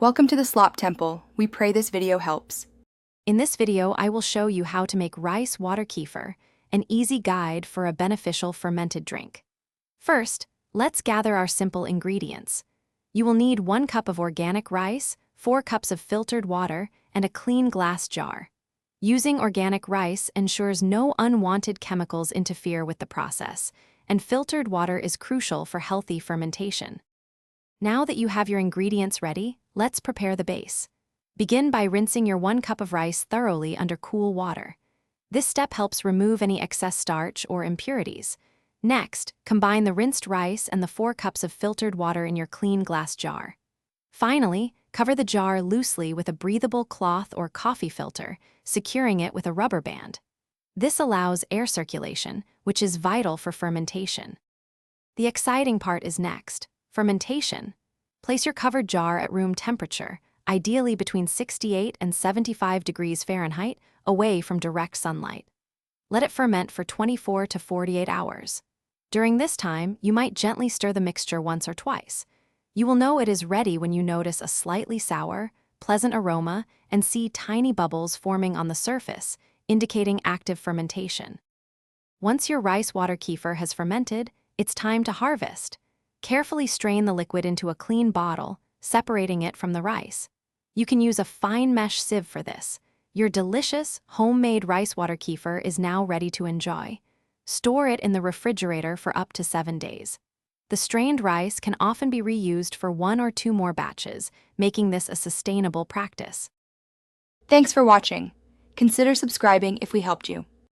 Welcome to the Slop Temple. We pray this video helps. In this video, I will show you how to make rice water kefir, an easy guide for a beneficial fermented drink. First, let's gather our simple ingredients. You will need 1 cup of organic rice, 4 cups of filtered water, and a clean glass jar. Using organic rice ensures no unwanted chemicals interfere with the process, and filtered water is crucial for healthy fermentation. Now that you have your ingredients ready, let's prepare the base. Begin by rinsing your 1 cup of rice thoroughly under cool water. This step helps remove any excess starch or impurities. Next, combine the rinsed rice and the 4 cups of filtered water in your clean glass jar. Finally, cover the jar loosely with a breathable cloth or coffee filter, securing it with a rubber band. This allows air circulation, which is vital for fermentation. The exciting part is next, fermentation. Place your covered jar at room temperature, ideally between 68 and 75 degrees Fahrenheit, away from direct sunlight. Let it ferment for 24 to 48 hours. During this time, you might gently stir the mixture once or twice. You will know it is ready when you notice a slightly sour, pleasant aroma and see tiny bubbles forming on the surface, indicating active fermentation. Once your rice water kefir has fermented, it's time to harvest. Carefully strain the liquid into a clean bottle, separating it from the rice. You can use a fine mesh sieve for this. Your delicious, homemade rice water kefir is now ready to enjoy. Store it in the refrigerator for up to 7 days. The strained rice can often be reused for 1 or 2 more batches, making this a sustainable practice. Thanks for watching. Consider subscribing if we helped you.